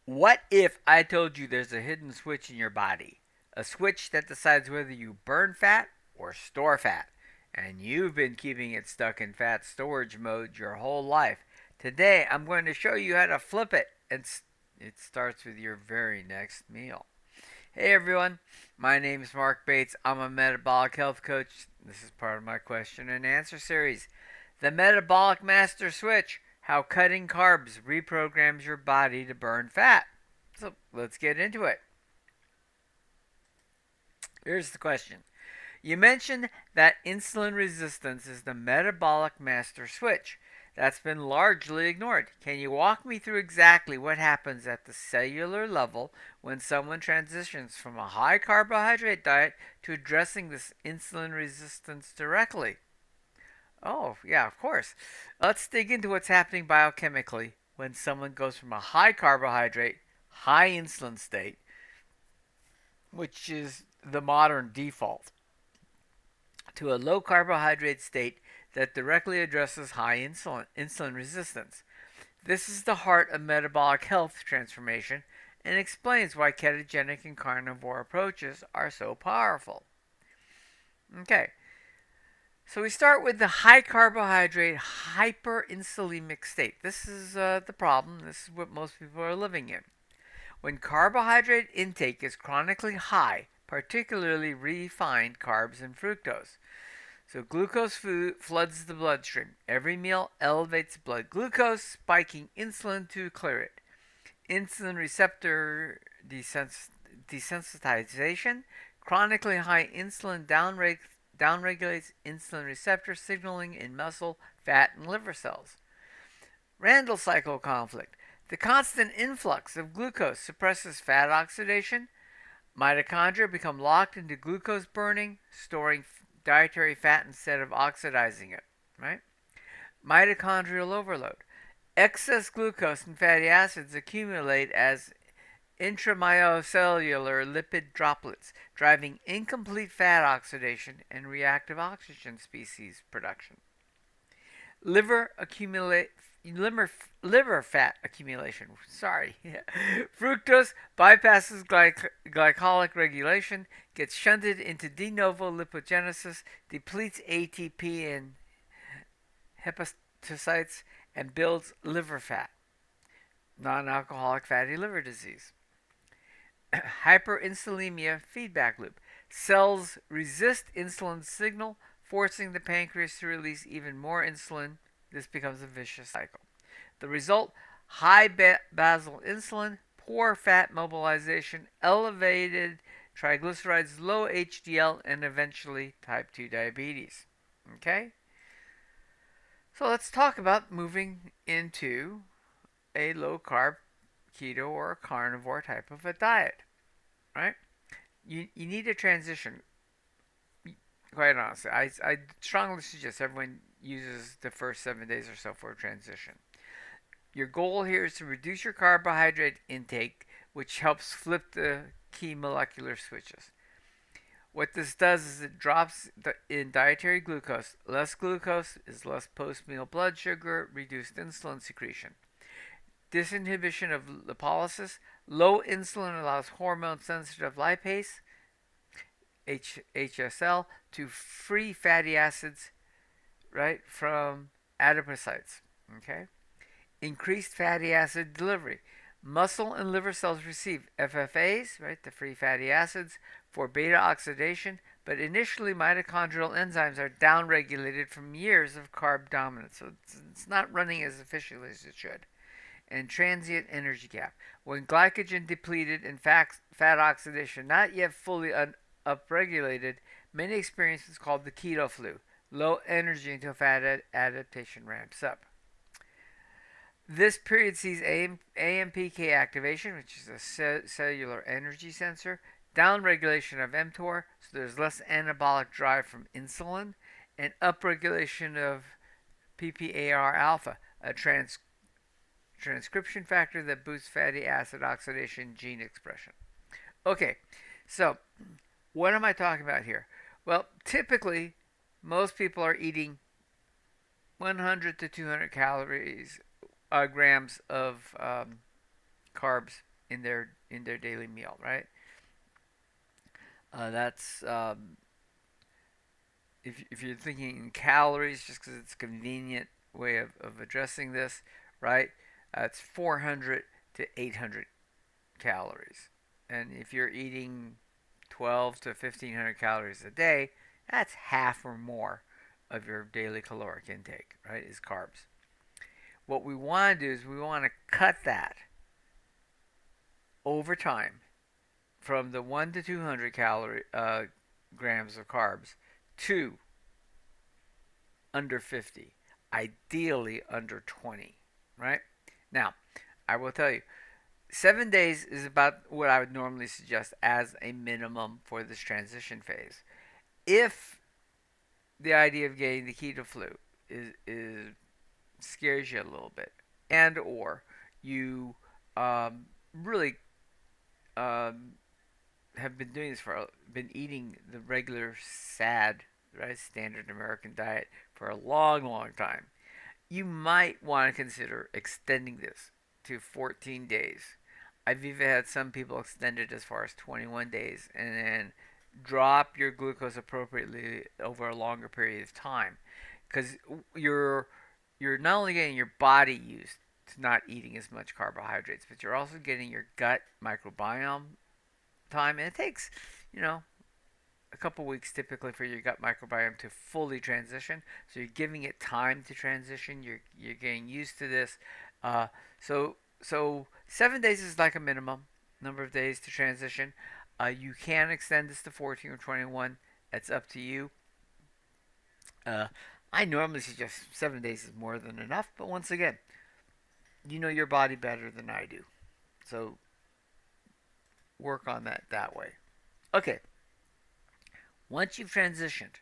What if I told you there's a hidden switch in your body? A switch that decides whether you burn fat or store fat. And you've been keeping it stuck in fat storage mode your whole life. Today, I'm going to show you how to flip it. It starts with your very next meal. Hey everyone, my name is Marc Bates. I'm a metabolic health coach. This is part of my question and answer series. The Metabolic Master Switch: How Cutting Carbs Reprograms Your Body to Burn Fat. So let's get into it. Here's the question. You mentioned that insulin resistance is the metabolic master switch. That's been largely ignored. Can you walk me through exactly what happens at the cellular level when someone transitions from a high carbohydrate diet to addressing this insulin resistance directly? Oh, yeah, of course. Let's dig into what's happening biochemically when someone goes from a high carbohydrate, high insulin state, which is the modern default, to a low carbohydrate state that directly addresses high insulin resistance. This is the heart of metabolic health transformation and explains why ketogenic and carnivore approaches are so powerful. Okay, so we start with the high carbohydrate hyperinsulinic state. This is the problem. This is what most people are living in. When carbohydrate intake is chronically high, particularly refined carbs and fructose. So glucose food floods the bloodstream. Every meal elevates blood glucose, spiking insulin to clear it. Insulin receptor desensitization. Chronically high insulin downregulates insulin receptor signaling in muscle, fat, and liver cells. Randle cycle conflict. The constant influx of glucose suppresses fat oxidation. Mitochondria become locked into glucose burning, storing dietary fat instead of oxidizing it, right? Mitochondrial overload. Excess glucose and fatty acids accumulate as intracellular lipid droplets, driving incomplete fat oxidation and reactive oxygen species production. Liver accumulate liver fat accumulation. Sorry. Fructose bypasses glycolic regulation, gets shunted into de novo lipogenesis, depletes ATP and hepatocytes, and builds liver fat. Non-alcoholic fatty liver disease. Hyperinsulinemia feedback loop. Cells resist insulin signal, forcing the pancreas to release even more insulin. This becomes a vicious cycle. The result: high basal insulin, poor fat mobilization, elevated triglycerides, low HDL, and eventually type 2 diabetes. Okay? So let's talk about moving into a low carb, keto, or a carnivore type of a diet. Right? You need a transition. Quite honestly, I strongly suggest everyone uses the first 7 days or so for a transition. Your goal here is to reduce your carbohydrate intake, which helps flip the key molecular switches. What this does is it drops in dietary glucose. Less glucose is less post meal blood sugar, reduced insulin secretion. Disinhibition of lipolysis. Low insulin allows hormone sensitive lipase, HSL, to free fatty acids, right, from adipocytes. Okay? Increased fatty acid delivery. Muscle and liver cells receive FFAs, right, the free fatty acids, for beta oxidation, but initially mitochondrial enzymes are downregulated from years of carb dominance, so it's not running as efficiently as it should. And transient energy gap. When glycogen depleted and fat oxidation not yet fully upregulated, many experience what's called the keto flu, low energy until fat adaptation ramps up. This period sees AMPK activation, which is a cellular energy sensor, downregulation of mTOR, so there's less anabolic drive from insulin, and upregulation of PPAR alpha, a transcription factor that boosts fatty acid oxidation gene expression. Okay, so what am I talking about here? Well, typically, most people are eating 100 to 200 calories grams of carbs in their daily meal, right? That's if you're thinking in calories, just because it's a convenient way of addressing this, right? It's 400 to 800 calories, and if you're eating 12 to 1500 calories a day, that's half or more of your daily caloric intake, right? Is carbs. What we want to do is we want to cut that over time from the 1 to 200 calorie grams of carbs to under 50, ideally under 20, right? Now, I will tell you, 7 days is about what I would normally suggest as a minimum for this transition phase. If the idea of getting the keto flu is scares you a little bit, and or you really um, have been doing this for been eating the regular sad, right, standard American diet for a long time, you might want to consider extending this to 14 days. I've even had some people extend it as far as 21 days and then drop your glucose appropriately over a longer period of time, because you're you're not only getting your body used to not eating as much carbohydrates, but you're also getting your gut microbiome time, and it takes, you know, a couple weeks typically for your gut microbiome to fully transition. So you're giving it time to transition. You're getting used to this. Uh, so 7 days is like a minimum number of days to transition. You can extend this to 14 or 21. That's up to you. Uh, I normally suggest 7 days is more than enough, but once again, you know your body better than I do. So work on that way. Okay, once you've transitioned,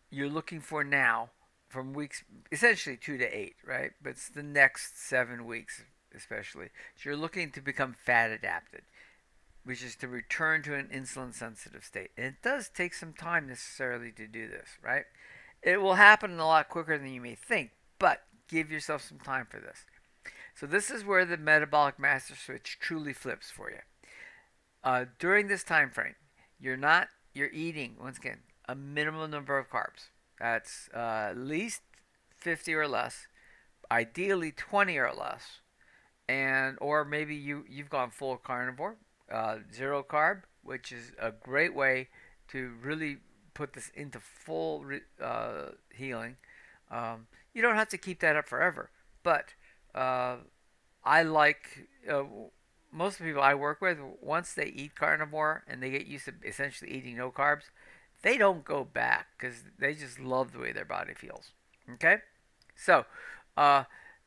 you're looking for now from weeks essentially 2 to 8, right? But it's the next 7 weeks especially. So you're looking to become fat adapted, which is to return to an insulin sensitive state. And it does take some time necessarily to do this, right? It will happen a lot quicker than you may think, but give yourself some time for this. So this is where the metabolic master switch truly flips for you. During this time frame, you're eating once again a minimum number of carbs. That's at least 50 or less, ideally 20 or less, and or maybe you've gone full carnivore, zero carb, which is a great way to really put this into full healing. You don't have to keep that up forever, but uh, I like most of the people I work with, once they eat carnivore and they get used to essentially eating no carbs, they don't go back because they just love the way their body feels. Okay, so uh,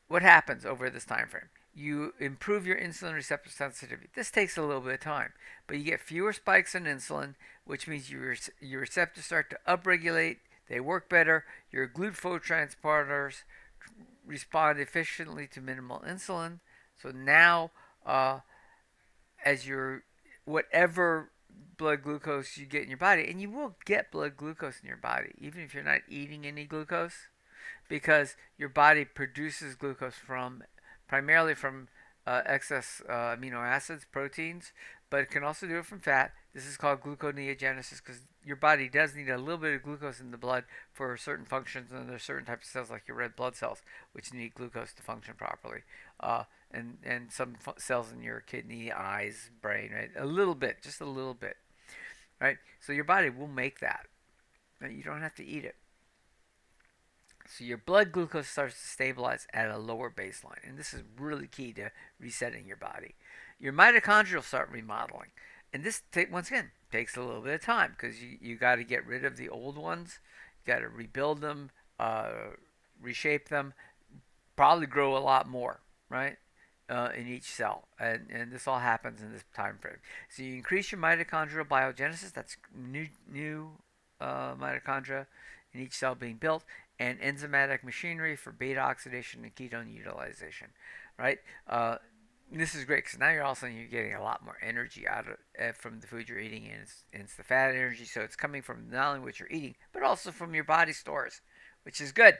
what happens over this time frame? You improve your insulin receptor sensitivity. This takes a little bit of time, but you get fewer spikes in insulin, which means your receptors start to upregulate. They work better. Your glucose respond efficiently to minimal insulin. So now, as your whatever blood glucose you get in your body, and you will get blood glucose in your body, even if you're not eating any glucose, because your body produces glucose from primarily from excess amino acids, proteins, but it can also do it from fat. This is called gluconeogenesis because your body does need a little bit of glucose in the blood for certain functions, and there's certain types of cells like your red blood cells which need glucose to function properly. And some cells in your kidney, eyes, brain, right? A little bit, just a little bit, right? So your body will make that. Right? You don't have to eat it. So your blood glucose starts to stabilize at a lower baseline, and this is really key to resetting your body. Your mitochondria will start remodeling, and this once again takes a little bit of time because you got to get rid of the old ones, you got to rebuild them, reshape them, probably grow a lot more, right? In each cell, and this all happens in this time frame. So you increase your mitochondrial biogenesis. That's new mitochondria in each cell being built, and enzymatic machinery for beta oxidation and ketone utilization, right? This is great because now you're also you're getting a lot more energy out of from the food you're eating, and it's the fat energy, so it's coming from not only what you're eating but also from your body stores, which is good.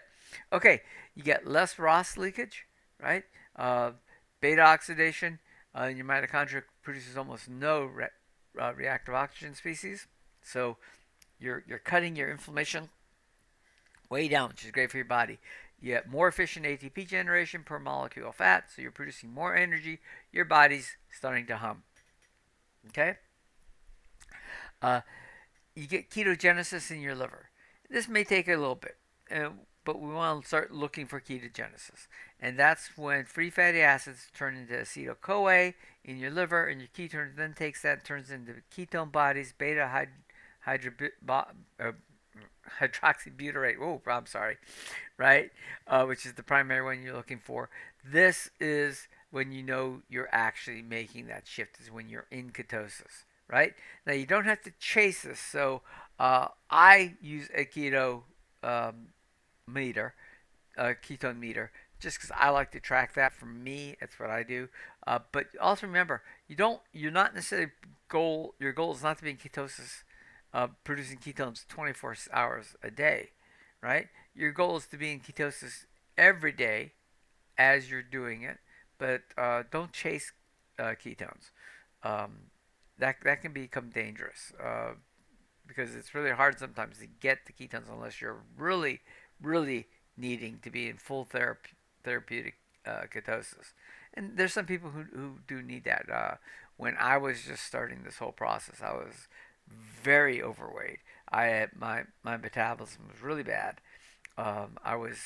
Okay, you get less ROS leakage, right? Beta oxidation Your mitochondria produces almost no reactive oxygen species, so you're cutting your inflammation way down, which is great for your body. You get more efficient ATP generation per molecule of fat, so you're producing more energy. Your body's starting to hum. Okay? Uh, you get ketogenesis in your liver. This may take a little bit, but we want to start looking for ketogenesis. And that's when free fatty acids turn into acetyl CoA in your liver, and your ketone then takes that and turns into ketone bodies, beta hydroxybutyrate. Oh, I'm sorry, right? Which is the primary one you're looking for. This is when you know you're actually making that shift, is when you're in ketosis, right? Now you don't have to chase this. So I use a keto um, meter, a ketone meter, just because I like to track that. For me, that's what I do. But also remember, you're not necessarily your goal is not to be in ketosis, producing ketones 24 hours a day, right? Your goal is to be in ketosis every day as you're doing it, but don't chase ketones. Um, that can become dangerous because it's really hard sometimes to get the ketones unless you're really, really needing to be in full therapeutic ketosis. And there's some people who do need that. When I was just starting this whole process, I was very overweight. I had my metabolism was really bad. I was,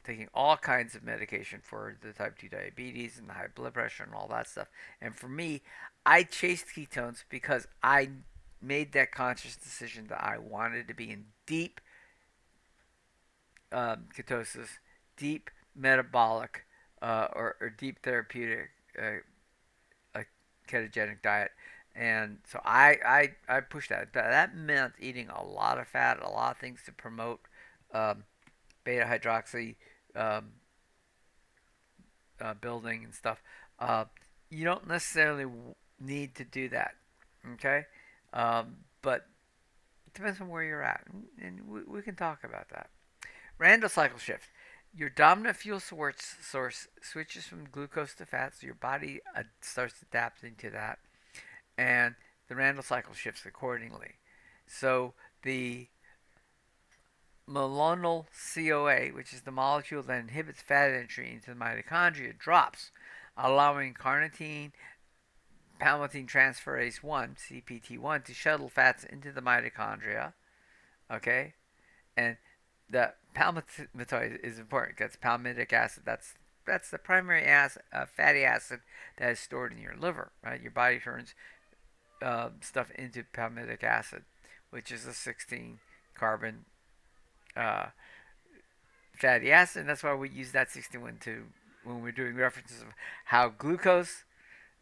taking all kinds of medication for the type 2 diabetes and the high blood pressure and all that stuff. And for me, I chased ketones because I made that conscious decision that I wanted to be in deep ketosis, deep metabolic, or deep therapeutic ketogenic diet. And so I pushed that. That meant eating a lot of fat, a lot of things to promote um, beta hydroxy um, building and stuff. Uh, you don't necessarily need to do that, okay? But it depends on where you're at, and we can talk about that. Randall cycle shift. Your dominant fuel source switches from glucose to fat, so your body starts adapting to that, and the Randall cycle shifts accordingly. So the malonyl CoA, which is the molecule that inhibits fat entry into the mitochondria, drops, allowing carnitine palmitate transferase 1, CPT1, to shuttle fats into the mitochondria. Okay? And the palmitate is important. That's palmitic acid. That's the primary fatty acid that is stored in your liver. Right? Your body turns stuff into palmitic acid, which is a 16 carbon uh, fatty acid, and that's why we use that 61 to when we're doing references of how glucose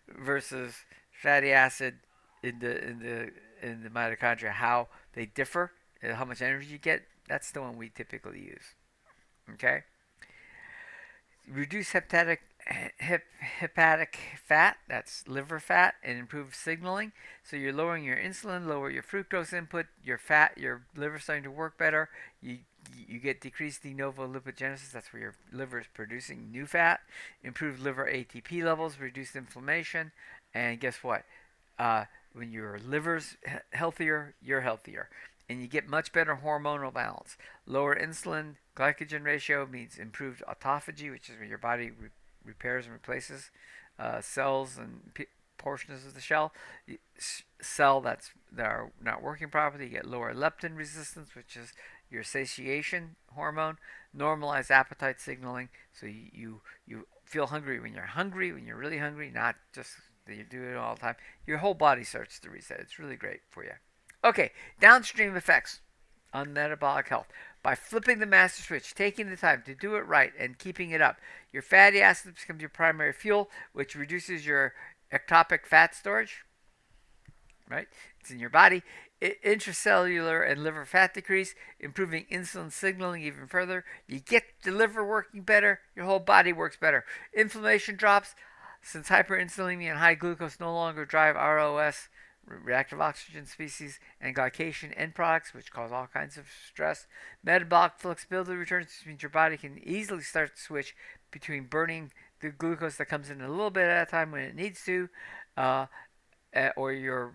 versus fatty acid in the mitochondria, how they differ, and how much energy you get. That's the one we typically use. Okay. Reduce hepatic fat, that's liver fat, and improve signaling. So you're lowering your insulin, lower your fructose input, your liver's starting to work better. You get decreased de novo lipogenesis, that's where your liver is producing new fat. Improve liver ATP levels, reduce inflammation, and guess what? When your liver's healthier, you're healthier. And you get much better hormonal balance. Lower insulin glycogen ratio means improved autophagy, which is where your body repairs and replaces cells and portions of the cell that are not working properly. You get lower leptin resistance, which is your satiation hormone. Normalize appetite signaling, so you feel hungry when you're really hungry, not just that you do it all the time. Your whole body starts to reset. It's really great for you. Okay, downstream effects on metabolic health. By flipping the master switch, taking the time to do it right, and keeping it up, your fatty acids become your primary fuel, which reduces your ectopic fat storage. Right? It's in your body. Intracellular and liver fat decrease, improving insulin signaling even further. You get the liver working better, your whole body works better. Inflammation drops, since hyperinsulinemia and high glucose no longer drive ROS, reactive oxygen species, and glycation end products, which cause all kinds of stress. Metabolic flexibility returns, which means your body can easily start to switch between burning the glucose that comes in a little bit at a time when it needs to, uh, or you're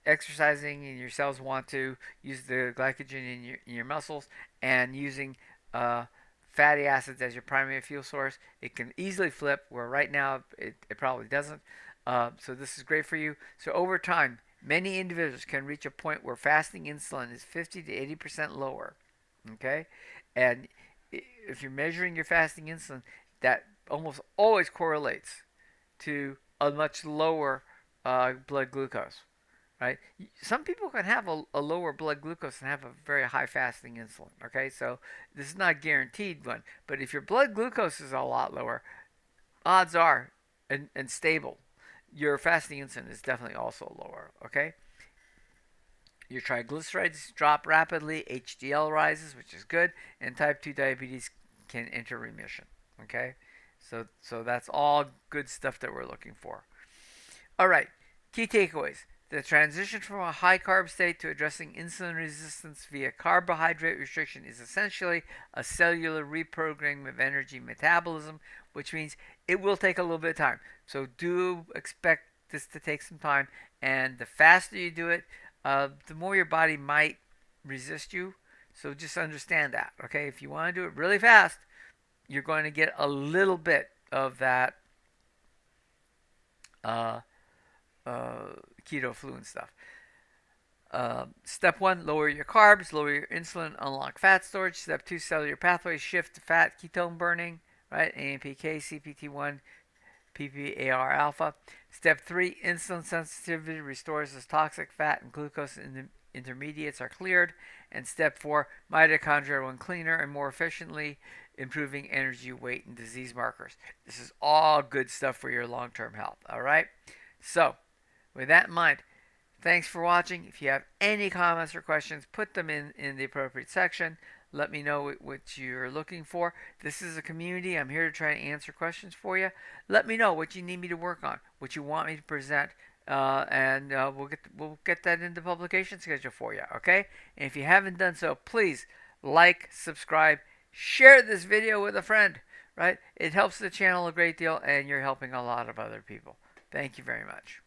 exercising and your cells want to use the glycogen in your muscles, and using uh, fatty acids as your primary fuel source, it can easily flip, where right now it probably doesn't. So this is great for you. So over time, many individuals can reach a point where fasting insulin is 50 to 80% lower. Okay? And if you're measuring your fasting insulin, that almost always correlates to a much lower blood glucose, right? Some people can have a lower blood glucose and have a very high fasting insulin. Okay, so this is not a guaranteed one, but if your blood glucose is a lot lower, odds are, and stable, your fasting insulin is definitely also lower. Okay, your triglycerides drop rapidly, HDL rises, which is good, and type 2 diabetes can enter remission. Okay, so that's all good stuff that we're looking for. All right, key takeaways. The transition from a high carb state to addressing insulin resistance via carbohydrate restriction is essentially a cellular reprogramming of energy metabolism, which means it will take a little bit of time. So do expect this to take some time, and the faster you do it, the more your body might resist you. So just understand that, okay? If you want to do it really fast, you're going to get a little bit of that uh, keto flu and stuff. Step 1, lower your carbs, lower your insulin, unlock fat storage. Step 2, cellular pathways, shift to fat ketone burning, right? AMPK, CPT1, PPAR alpha. Step 3, insulin sensitivity restores as toxic fat and glucose in the intermediates are cleared. And step 4, mitochondria run cleaner and more efficiently, improving energy, weight, and disease markers. This is all good stuff for your long-term health, all right? So, with that in mind, thanks for watching. If you have any comments or questions, put them in the appropriate section. Let me know what you're looking for. This is a community. I'm here to try to answer questions for you. Let me know what you need me to work on, what you want me to present, and we'll get that into publication schedule for you. Okay? And if you haven't done so, please like, subscribe, share this video with a friend. Right? It helps the channel a great deal, and you're helping a lot of other people. Thank you very much.